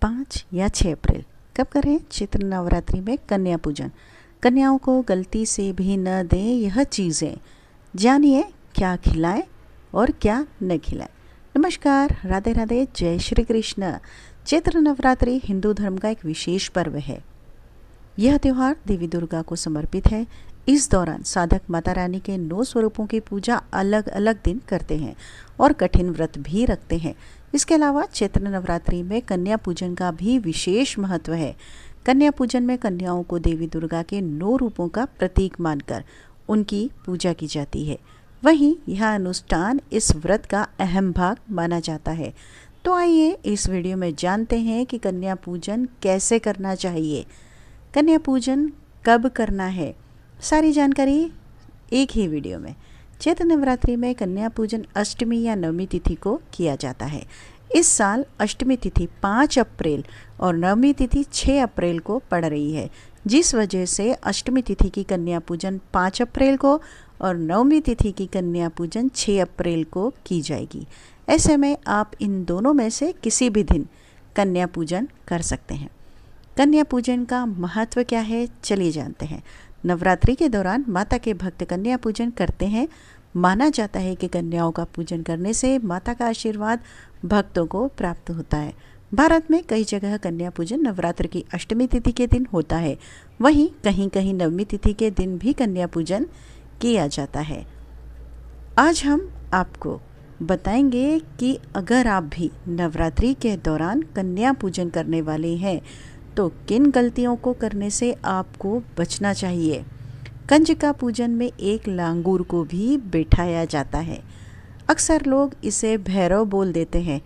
5 या 6 अप्रैल कब करें? चैत्र नवरात्रि में कन्या पूजन। कन्याओं को गलती से भी न दें यह चीज़ें। जानिए क्या खिलाएं और क्या न खिलाएं। नमस्कार, राधे राधे, जय श्री कृष्ण। चैत्र नवरात्रि हिंदू धर्म का एक विशेष पर्व है। यह त्यौहार देवी दुर्गा को समर्पित है। इस दौरान साधक माता रानी के 9 स्वरूपों की पूजा अलग अलग दिन करते हैं और कठिन व्रत भी रखते हैं। इसके अलावा चैत्र नवरात्रि में कन्या पूजन का भी विशेष महत्व है। कन्या पूजन में कन्याओं को देवी दुर्गा के 9 रूपों का प्रतीक मानकर उनकी पूजा की जाती है। वहीं यह अनुष्ठान इस व्रत का अहम भाग माना जाता है। तो आइए इस वीडियो में जानते हैं कि कन्या पूजन कैसे करना चाहिए, कन्या पूजन कब करना है, सारी जानकारी एक ही वीडियो में। चैत्र नवरात्रि में कन्या पूजन अष्टमी या नवमी तिथि को किया जाता है। इस साल अष्टमी तिथि 5 अप्रैल और नवमी तिथि 6 अप्रैल को पड़ रही है, जिस वजह से अष्टमी तिथि की कन्या पूजन 5 अप्रैल को और नवमी तिथि की कन्या पूजन 6 अप्रैल को की जाएगी। ऐसे में आप इन दोनों में से किसी भी दिन कन्या पूजन कर सकते हैं। कन्या पूजन का महत्व क्या है, चलिए जानते हैं। नवरात्रि के दौरान माता के भक्त कन्या पूजन करते हैं। माना जाता है कि कन्याओं का पूजन करने से माता का आशीर्वाद भक्तों को प्राप्त होता है। भारत में कई जगह कन्या पूजन नवरात्र की अष्टमी तिथि के दिन होता है। वहीं कहीं कहीं नवमी तिथि के दिन भी कन्या पूजन किया जाता है। आज हम आपको बताएंगे कि अगर आप भी नवरात्रि के दौरान कन्या पूजन करने वाले हैं तो किन गलतियों को करने से आपको बचना चाहिए। कंजका पूजन में एक लांगूर को भी बैठाया जाता है। अक्सर लोग इसे भैरव बोल देते हैं,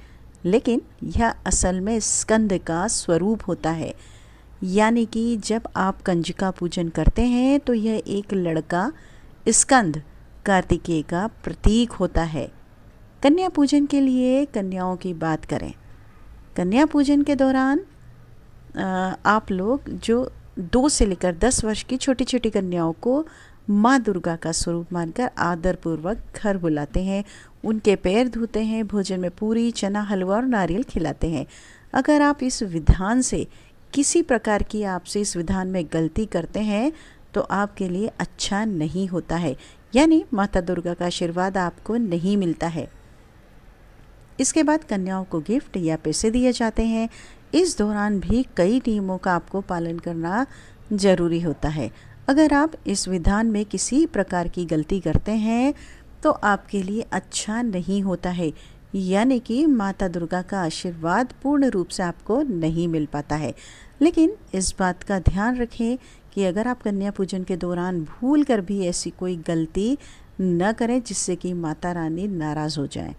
लेकिन यह असल में स्कंद का स्वरूप होता है। यानी कि जब आप कंजका पूजन करते हैं तो यह एक लड़का स्कंद कार्तिकेय का प्रतीक होता है। कन्या पूजन के लिए कन्याओं की बात करें। कन्या पूजन के दौरान आप लोग जो 2 से लेकर 10 वर्ष की छोटी छोटी कन्याओं को माँ दुर्गा का स्वरूप मानकर आदरपूर्वक घर बुलाते हैं, उनके पैर धोते हैं, भोजन में पूरी, चना, हलवा और नारियल खिलाते हैं। अगर आप इस विधान से किसी प्रकार की आपसे इस विधान में गलती करते हैं तो आपके लिए अच्छा नहीं होता है, यानी माता दुर्गा का आशीर्वाद आपको नहीं मिलता है। इसके बाद कन्याओं को गिफ्ट या पैसे दिए जाते हैं। इस दौरान भी कई नियमों का आपको पालन करना जरूरी होता है। अगर आप इस विधान में किसी प्रकार की गलती करते हैं तो आपके लिए अच्छा नहीं होता है, यानी कि माता दुर्गा का आशीर्वाद पूर्ण रूप से आपको नहीं मिल पाता है। लेकिन इस बात का ध्यान रखें कि अगर आप कन्या पूजन के दौरान भूल कर भी ऐसी कोई गलती न करें जिससे कि माता रानी नाराज़ हो जाए।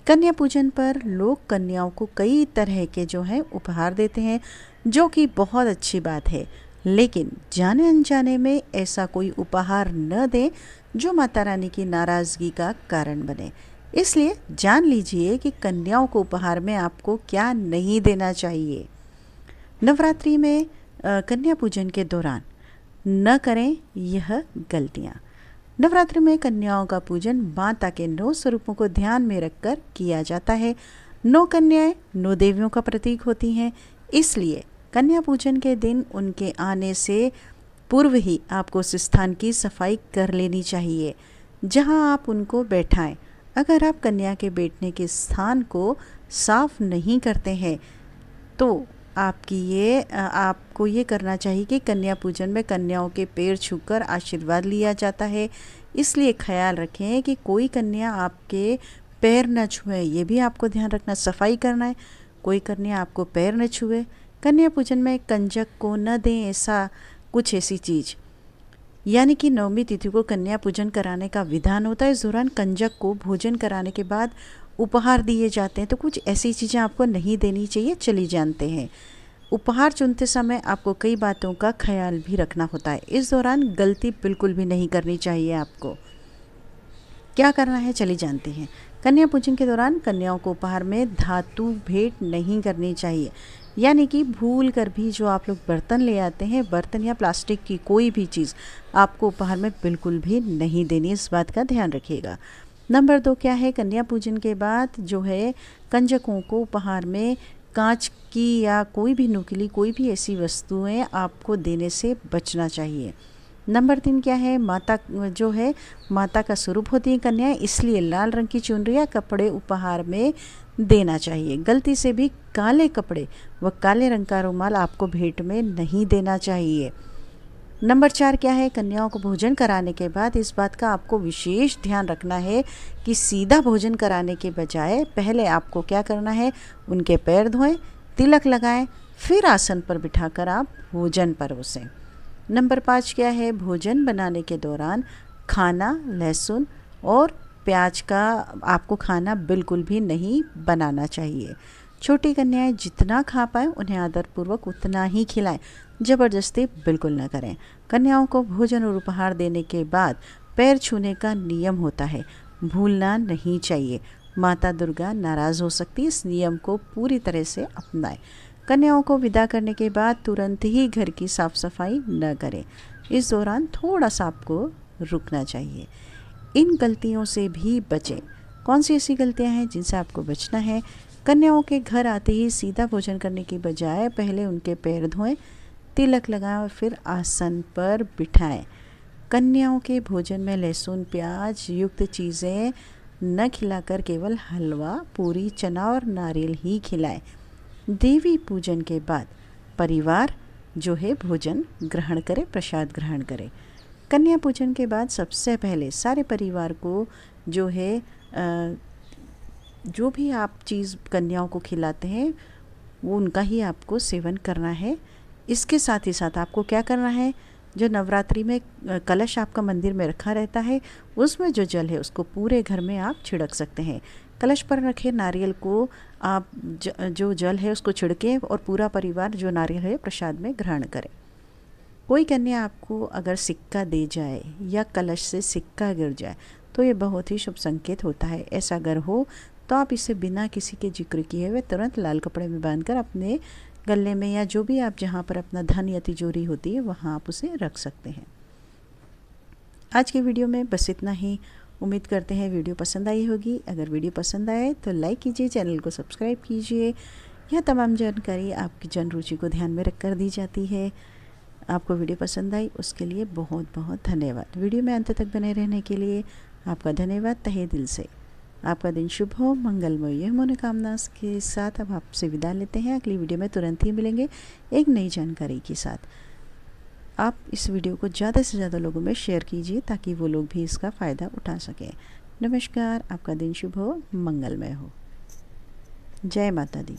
कन्या पूजन पर लोग कन्याओं को कई तरह के जो है उपहार देते हैं, जो कि बहुत अच्छी बात है। लेकिन जाने अनजाने में ऐसा कोई उपहार न दें जो माता रानी की नाराज़गी का कारण बने। इसलिए जान लीजिए कि कन्याओं को उपहार में आपको क्या नहीं देना चाहिए। नवरात्रि में कन्या पूजन के दौरान न करें यह गलतियाँ। नवरात्रि में कन्याओं का पूजन माता के 9 स्वरूपों को ध्यान में रखकर किया जाता है। 9 कन्याएं 9 देवियों का प्रतीक होती हैं, इसलिए कन्या पूजन के दिन उनके आने से पूर्व ही आपको उस स्थान की सफाई कर लेनी चाहिए जहां आप उनको बैठाएं। अगर आप कन्या के बैठने के स्थान को साफ नहीं करते हैं तो आपको ये करना चाहिए कि कन्या पूजन में कन्याओं के पैर छूकर आशीर्वाद लिया जाता है। इसलिए ख्याल रखें कि कोई कन्या आपके पैर न छुए, ये भी आपको ध्यान रखना। सफाई करना है, कोई कन्या आपको पैर न छुए। कन्या पूजन में कंजक को न दें ऐसी चीज़, यानी कि नवमी तिथि को कन्या पूजन कराने का विधान होता है। इस दौरान कंजक को भोजन कराने के बाद उपहार दिए जाते हैं, तो कुछ ऐसी चीज़ें आपको नहीं देनी चाहिए। चलिए जानते हैं। उपहार चुनते समय आपको कई बातों का ख्याल भी रखना होता है। इस दौरान गलती बिल्कुल भी नहीं करनी चाहिए। आपको क्या करना है, चलिए जानते हैं। कन्या पूजन के दौरान कन्याओं को उपहार में धातु भेंट नहीं करनी चाहिए, यानी कि भूल कर भी जो आप लोग बर्तन ले आते हैं, बर्तन या प्लास्टिक की कोई भी चीज़ आपको उपहार में बिल्कुल भी नहीं देनी। इस बात का ध्यान रखिएगा। नंबर 2 क्या है, कन्या पूजन के बाद जो है कंजकों को उपहार में कांच की या कोई भी नुकीली कोई भी ऐसी वस्तुएं आपको देने से बचना चाहिए। नंबर 3 क्या है, माता जो है माता का स्वरूप होती है कन्याएं, इसलिए लाल रंग की चुनरी या कपड़े उपहार में देना चाहिए। गलती से भी काले कपड़े व काले रंग का रुमाल आपको भेंट में नहीं देना चाहिए। नंबर 4 क्या है, कन्याओं को भोजन कराने के बाद इस बात का आपको विशेष ध्यान रखना है कि सीधा भोजन कराने के बजाय पहले आपको क्या करना है, उनके पैर धोएं, तिलक लगाएं, फिर आसन पर बिठाकर आप भोजन परोसें। नंबर 5 क्या है, भोजन बनाने के दौरान खाना लहसुन और प्याज का आपको खाना बिल्कुल भी नहीं बनाना चाहिए। छोटी कन्याएं जितना खा पाएँ उन्हें आदरपूर्वक उतना ही खिलाएं, ज़बरदस्ती बिल्कुल न करें। कन्याओं को भोजन और उपहार देने के बाद पैर छूने का नियम होता है, भूलना नहीं चाहिए। माता दुर्गा नाराज़ हो सकती है, इस नियम को पूरी तरह से अपनाएं। कन्याओं को विदा करने के बाद तुरंत ही घर की साफ सफाई न करें, इस दौरान थोड़ा सा आपको रुकना चाहिए। इन गलतियों से भी बचें। कौन सी ऐसी गलतियां हैं जिनसे आपको बचना है? कन्याओं के घर आते ही सीधा भोजन करने की बजाय पहले उनके पैर धोएं, तिलक लगाएं और फिर आसन पर बिठाएं। कन्याओं के भोजन में लहसुन प्याज युक्त चीज़ें न खिलाकर केवल हलवा पूरी चना और नारियल ही खिलाएं। देवी पूजन के बाद परिवार जो है भोजन ग्रहण करे, प्रसाद ग्रहण करे। कन्या पूजन के बाद सबसे पहले सारे परिवार को जो है जो भी आप चीज़ कन्याओं को खिलाते हैं वो उनका ही आपको सेवन करना है। इसके साथ ही साथ आपको क्या करना है, जो नवरात्रि में कलश आपका मंदिर में रखा रहता है उसमें जो जल है उसको पूरे घर में आप छिड़क सकते हैं। कलश पर रखे नारियल को आप जो जल है उसको छिड़कें और पूरा परिवार जो नारियल है प्रसाद में ग्रहण करें। कोई कन्या आपको अगर सिक्का दे जाए या कलश से सिक्का गिर जाए तो ये बहुत ही शुभ संकेत होता है। ऐसा अगर हो तो आप इसे बिना किसी के जिक्र किए हुए तुरंत लाल कपड़े में बांधकर अपने गले में या जो भी आप जहाँ पर अपना धन या तिजोरी होती है वहाँ आप उसे रख सकते हैं। आज की वीडियो में बस इतना ही। उम्मीद करते हैं वीडियो पसंद आई होगी। अगर वीडियो पसंद आए तो लाइक कीजिए, चैनल को सब्सक्राइब कीजिए। यह तमाम जानकारी आपकी जन रुचि को ध्यान में रखकर दी जाती है। आपको वीडियो पसंद आई उसके लिए बहुत बहुत धन्यवाद। वीडियो में अंत तक बने रहने के लिए आपका धन्यवाद तहे दिल से। आपका दिन शुभ हो, मंगलमय। यह मनोकामना के साथ अब आपसे विदा लेते हैं। अगली वीडियो में तुरंत ही मिलेंगे एक नई जानकारी के साथ। आप इस वीडियो को ज़्यादा से ज़्यादा लोगों में शेयर कीजिए ताकि वो लोग भी इसका फ़ायदा उठा सकें। नमस्कार, आपका दिन शुभ हो, मंगलमय हो। जय माता दी।